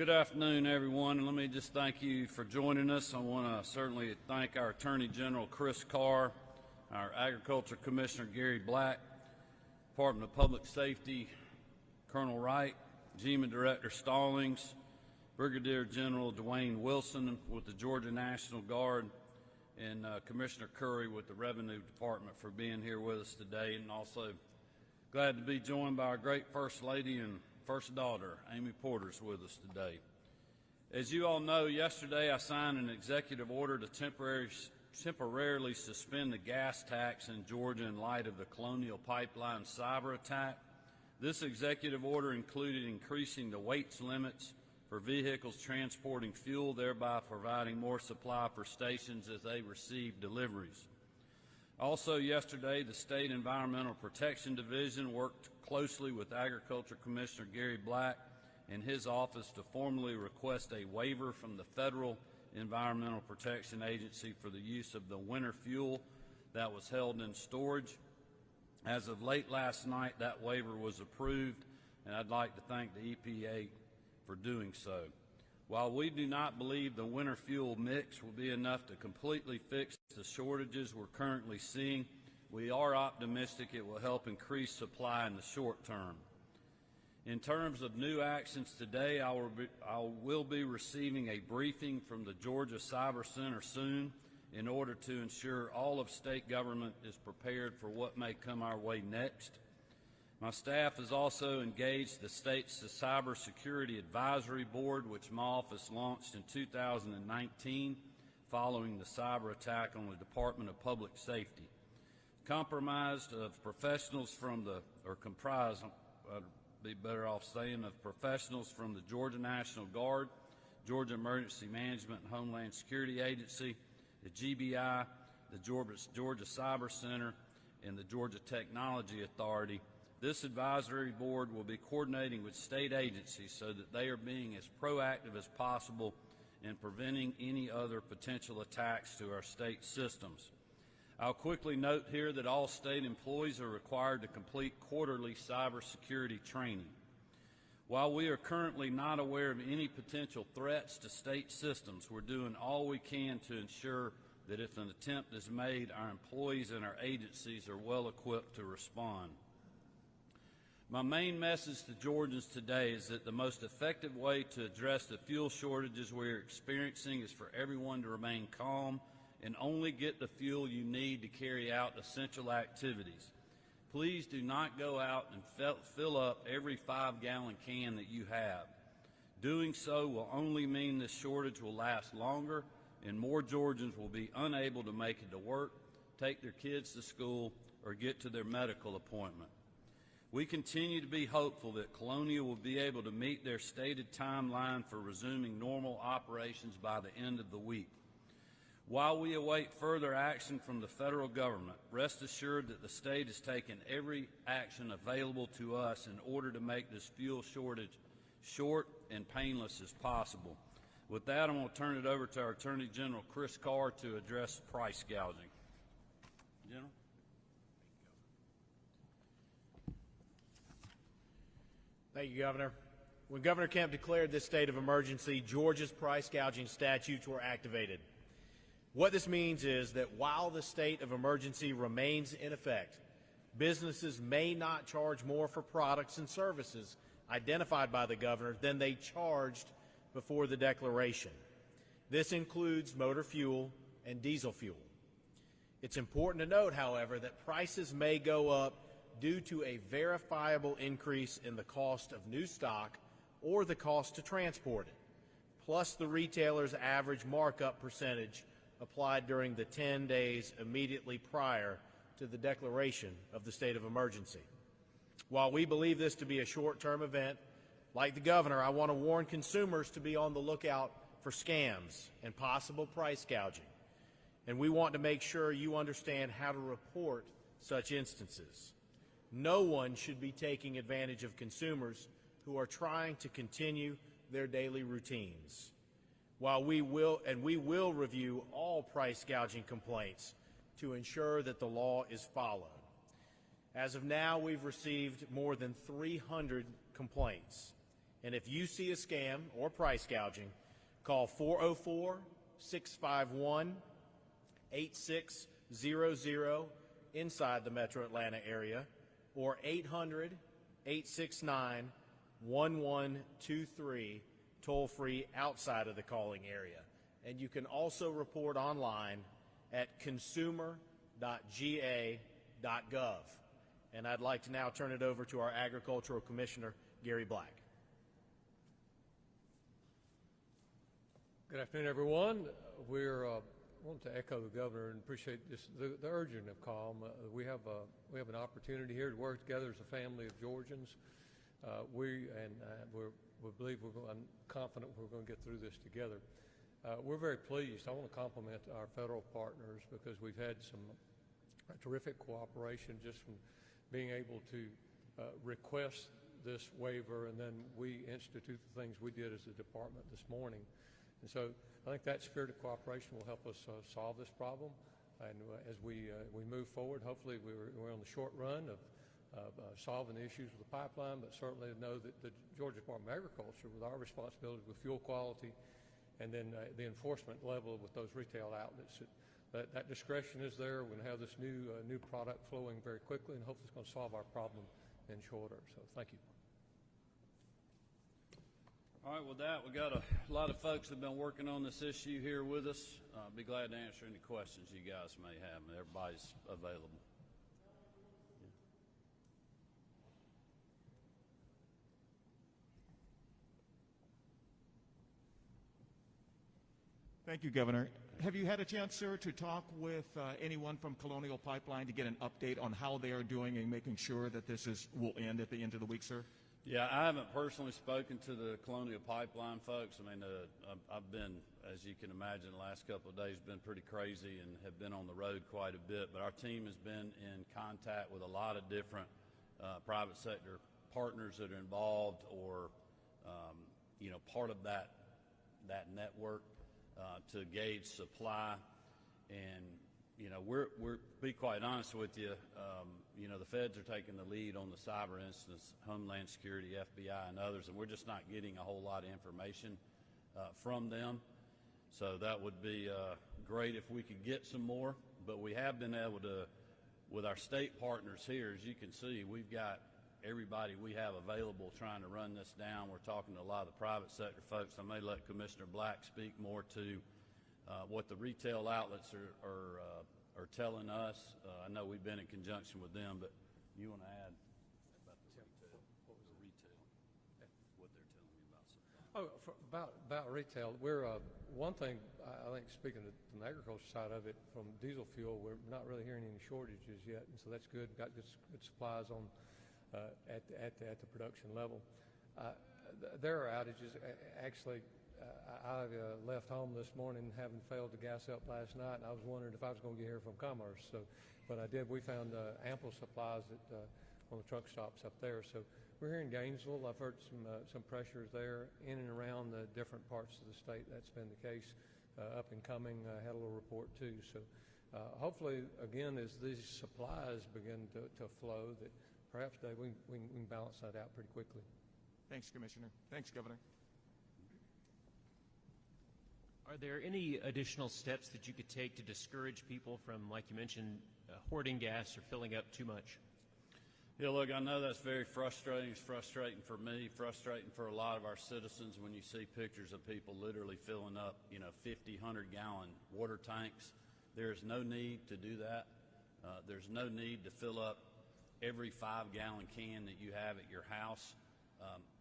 Good afternoon, everyone, and let me just thank you for joining us. I want to certainly thank our Attorney General Chris Carr, our Agriculture Commissioner Gary Black, Department of Public Safety Colonel Wright, GEMA Director Stallings, Brigadier General Dwayne Wilson with the Georgia National Guard, and Commissioner Curry with the Revenue Department for being here with us today, and also glad to be joined by our great First Lady and First Daughter, Amy Porter's with us today. As you all know, yesterday I signed an executive order to temporarily suspend the gas tax in Georgia in light of the Colonial Pipeline cyber attack. This executive order included increasing the weights limits for vehicles transporting fuel, thereby providing more supply for stations as they receive deliveries. Also yesterday, the State Environmental Protection Division worked closely with Agriculture Commissioner Gary Black and his office to formally request a waiver from the Federal Environmental Protection Agency for the use of the winter fuel that was held in storage. As of late last night, that waiver was approved, and I'd like to thank the EPA for doing so. While we do not believe the winter fuel mix will be enough to completely fix the shortages we're currently seeing, we are optimistic it will help increase supply in the short term. In terms of new actions today, I will be receiving a briefing from the Georgia Cyber Center soon in order to ensure all of state government is prepared for what may come our way next. My staff has also engaged the state's Cybersecurity Advisory Board, which my office launched in 2019 following the cyber attack on the Department of Public Safety. Comprised of professionals from the Georgia National Guard, Georgia Emergency Management and Homeland Security Agency, the GBI, the Georgia Cyber Center, and the Georgia Technology Authority. This advisory board will be coordinating with state agencies so that they are being as proactive as possible in preventing any other potential attacks to our state systems. I'll quickly note here that all state employees are required to complete quarterly cybersecurity training. While we are currently not aware of any potential threats to state systems, we're doing all we can to ensure that if an attempt is made, our employees and our agencies are well equipped to respond. My main message to Georgians today is that the most effective way to address the fuel shortages we are experiencing is for everyone to remain calm and only get the fuel you need to carry out essential activities. Please do not go out and fill up every 5-gallon can that you have. Doing so will only mean this shortage will last longer and more Georgians will be unable to make it to work, take their kids to school, or get to their medical appointment. We continue to be hopeful that Colonial will be able to meet their stated timeline for resuming normal operations by the end of the week. While we await further action from the federal government, rest assured that the state has taken every action available to us in order to make this fuel shortage short and painless as possible. With that, I'm going to turn it over to our Attorney General Chris Carr to address price gouging. General? Thank you, Governor. When Governor Kemp declared this state of emergency, Georgia's price gouging statutes were activated. What this means is that while the state of emergency remains in effect, businesses may not charge more for products and services identified by the governor than they charged before the declaration. This includes motor fuel and diesel fuel. It's important to note, however, that prices may go up due to a verifiable increase in the cost of new stock or the cost to transport it, plus the retailer's average markup percentage applied during the 10 days immediately prior to the declaration of the state of emergency. While we believe this to be a short-term event, like the governor, I want to warn consumers to be on the lookout for scams and possible price gouging, and we want to make sure you understand how to report such instances. No one should be taking advantage of consumers who are trying to continue their daily routines. While we will review all price gouging complaints to ensure that the law is followed. As of now, we've received more than 300 complaints. And if you see a scam or price gouging, call 404-651-8600 inside the Metro Atlanta area or 800-869-1123 toll-free outside of the calling area. And you can also report online at consumer.ga.gov. And I'd like to now turn it over to our Agricultural Commissioner, Gary Black. Good afternoon, everyone. I want to echo the governor and appreciate the urging of call. We have an opportunity here to work together as a family of Georgians. I'm confident we're going to get through this together. We're very pleased. I want to compliment our federal partners because we've had some terrific cooperation just from being able to request this waiver, and then we institute the things we did as a department this morning. And so I think that spirit of cooperation will help us solve this problem. And as we move forward, hopefully we're on the short run of solving the issues with the pipeline, but certainly know that the Georgia Department of Agriculture, with our responsibility with fuel quality and then the enforcement level with those retail outlets, that discretion is there. We're going to have this new product flowing very quickly, and hopefully it's going to solve our problem in short order. So thank you. All right, with that, we got a lot of folks that have been working on this issue here with us. Be glad to answer any questions you guys may have, and everybody's available. Thank you, Governor. Have you had a chance, sir, to talk with anyone from Colonial Pipeline to get an update on how they are doing and making sure that this will end at the end of the week, sir? Yeah, I haven't personally spoken to the Colonial Pipeline folks. I mean, I've been, as you can imagine, the last couple of days been pretty crazy and have been on the road quite a bit. But our team has been in contact with a lot of different private sector partners that are involved or, part of that network to gauge supply. And, we're be quite honest with you, the feds are taking the lead on the cyber incidents, Homeland Security, FBI, and others, and we're just not getting a whole lot of information from them. So that would be great if we could get some more, but we have been able to, with our state partners here, as you can see, we've got everybody we have available trying to run this down. We're talking to a lot of the private sector folks. I may let Commissioner Black speak more to what the retail outlets are telling us. I know we've been in conjunction with them, but you want to add about the retail? What was the retail? What they're telling me about supply? About retail, we're one thing I think, speaking from the agriculture side of it, from diesel fuel, we're not really hearing any shortages yet, and so that's good. Got good supplies on at the production level. There are outages. Actually, I left home this morning having failed to gas up last night, and I was wondering if I was going to get here from Commerce. So, but I did. We found ample supplies on the truck stops up there. So we're here in Gainesville. I've heard some pressures there in and around the different parts of the state. That's been the case. Up and coming, I had a little report too. So hopefully, again, as these supplies begin to flow, that perhaps we can balance that out pretty quickly. Thanks, Commissioner. Thanks, Governor. Are there any additional steps that you could take to discourage people from, like you mentioned, hoarding gas or filling up too much? Yeah, look, I know that's very frustrating. It's frustrating for me, frustrating for a lot of our citizens when you see pictures of people literally filling up, 50, 100-gallon water tanks. There's no need to do that. There's no need to fill up every 5-gallon can that you have at your house.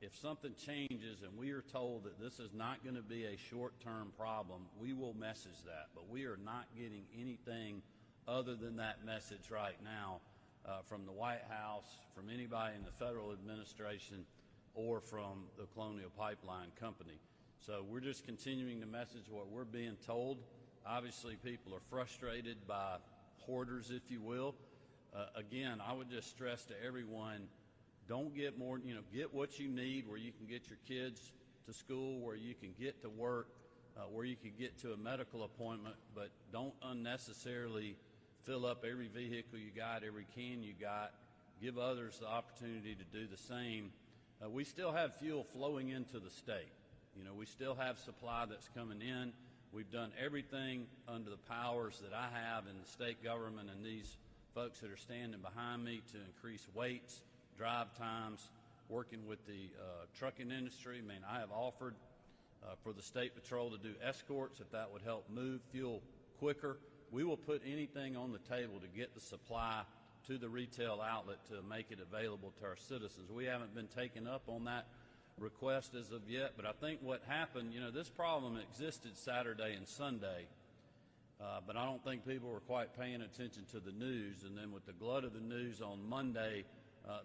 If something changes and we are told that this is not going to be a short-term problem, we will message that. But we are not getting anything other than that message right now from the White House, from anybody in the federal administration, or from the Colonial Pipeline Company. So we're just continuing to message what we're being told. Obviously, people are frustrated by hoarders, if you will. Again, I would just stress to everyone, don't get more, get what you need where you can get your kids to school, where you can get to work, where you can get to a medical appointment, but don't unnecessarily fill up every vehicle you got, every can you got. Give others the opportunity to do the same. we still have fuel flowing into the state. You know, we still have supply that's coming in. We've done everything under the powers that I have in the state government and these folks that are standing behind me to increase weights, drive times, working with the trucking industry. I mean, I have offered for the State Patrol to do escorts if that would help move fuel quicker. We will put anything on the table to get the supply to the retail outlet to make it available to our citizens. We haven't been taken up on that request as of yet, but I think what happened, you know, this problem existed Saturday and Sunday, but I don't think people were quite paying attention to the news. And then with the glut of the news on Monday,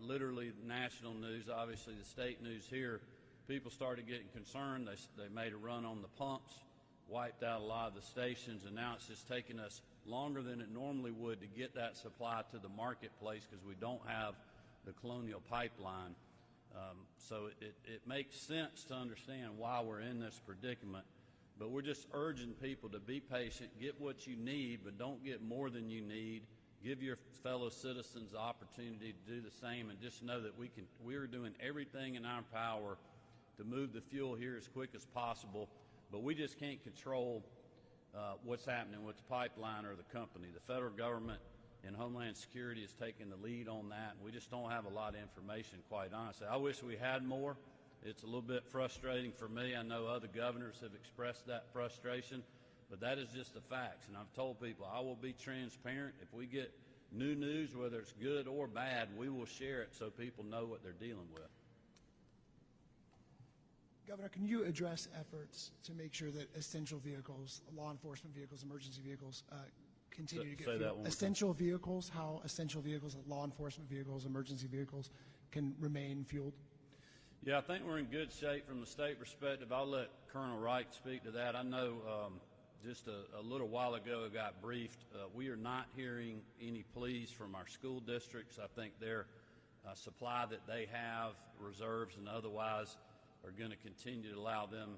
literally national news, obviously the state news here, people started getting concerned. They made a run on the pumps, wiped out a lot of the stations, and now it's just taking us longer than it normally would to get that supply to the marketplace because we don't have the Colonial Pipeline. So it makes sense to understand why we're in this predicament, but we're just urging people to be patient, get what you need, but don't get more than you need. Give your fellow citizens the opportunity to do the same, and just know that we're doing everything in our power to move the fuel here as quick as possible, but we just can't control what's happening with the pipeline or the company. The federal government and Homeland Security is taking the lead on that. We just don't have a lot of information, quite honestly. I wish we had more. It's a little bit frustrating for me. I know other governors have expressed that frustration, but that is just the facts. And I've told people I will be transparent. If we get new news, whether it's good or bad, we will share it so people know what they're dealing with. Governor, can you address efforts to make sure that essential vehicles, law enforcement vehicles, emergency vehicles, continue to get Say that fuel? one more Essential vehicles, how essential vehicles, law enforcement vehicles, emergency vehicles can remain fueled? Yeah, I think we're in good shape from the state perspective. I'll let Colonel Wright speak to that. I know just a little while ago I got briefed. We are not hearing any pleas from our school districts. I think their supply that they have, reserves and otherwise, are going to continue to allow them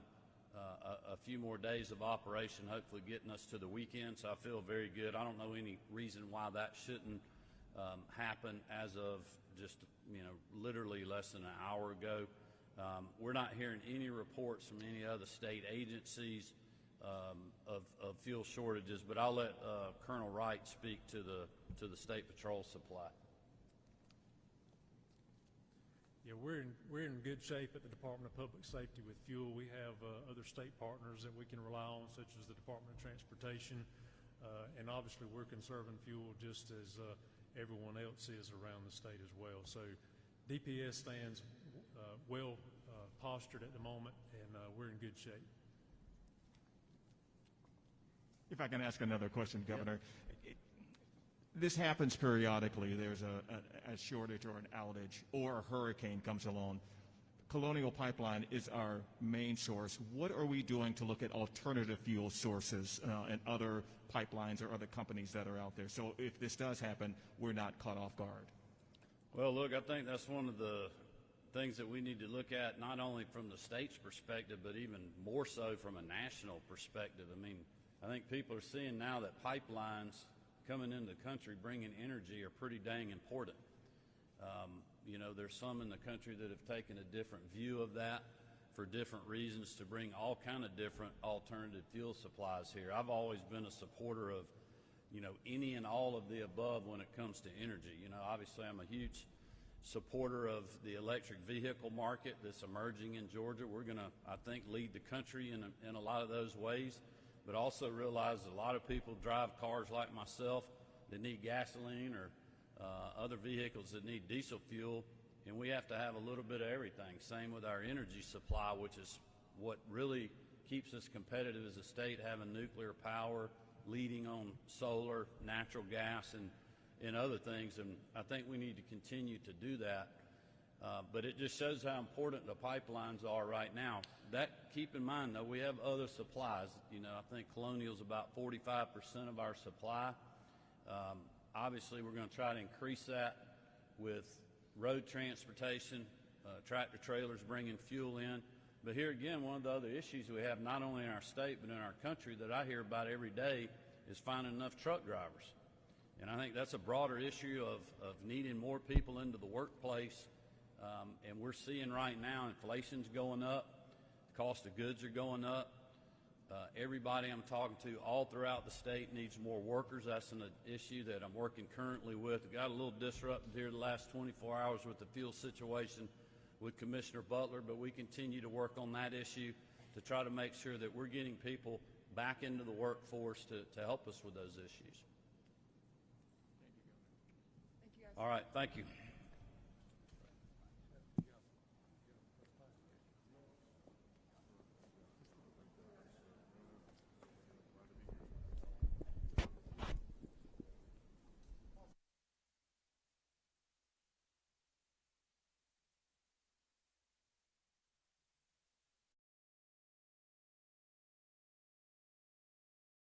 a few more days of operation, hopefully getting us to the weekend. So I feel very good. I don't know any reason why that shouldn't happen as of just, literally less than an hour ago. We're not hearing any reports from any other state agencies of fuel shortages, but I'll let Colonel Wright speak to the State Patrol supply. Yeah, we're in good shape at the Department of Public Safety with fuel. We have other state partners that we can rely on, such as the Department of Transportation, and obviously we're conserving fuel just as everyone else is around the state as well. So DPS stands well postured at the moment, and we're in good shape. If I can ask another question, Governor. This happens periodically. There's a shortage or an outage or a hurricane comes along. Colonial Pipeline is our main source. What are we doing to look at alternative fuel sources and other pipelines or other companies that are out there? So if this does happen, we're not caught off guard. Well, look, I think that's one of the things that we need to look at, not only from the state's perspective, but even more so from a national perspective. I mean, I think people are seeing now that pipelines coming into the country bringing energy are pretty dang important. There's some in the country that have taken a different view of that for different reasons to bring all kind of different alternative fuel supplies here. I've always been a supporter of, any and all of the above when it comes to energy. Obviously I'm a huge supporter of the electric vehicle market that's emerging in Georgia. We're going to, I think, lead the country in a lot of those ways, but also realize a lot of people drive cars like myself that need gasoline or other vehicles that need diesel fuel, and we have to have a little bit of everything. Same with our energy supply, which is what really keeps us competitive as a state, having nuclear power, leading on solar, natural gas, and other things, and I think we need to continue to do that. But it just shows how important the pipelines are right now. Keep in mind, though, we have other supplies. I think Colonial's about 45% of our supply. Obviously, we're going to try to increase that with road transportation, tractor trailers bringing fuel in. But here again, one of the other issues we have, not only in our state but in our country, that I hear about every day is finding enough truck drivers. And I think that's a broader issue of needing more people into the workplace And we're seeing right now inflation's going up, the cost of goods are going up. Everybody I'm talking to all throughout the state needs more workers. That's an issue that I'm working currently with. We got a little disrupted here the last 24 hours with the fuel situation with Commissioner Butler, but we continue to work on that issue to try to make sure that we're getting people back into the workforce to help us with those issues. Thank you, guys. All right, thank you.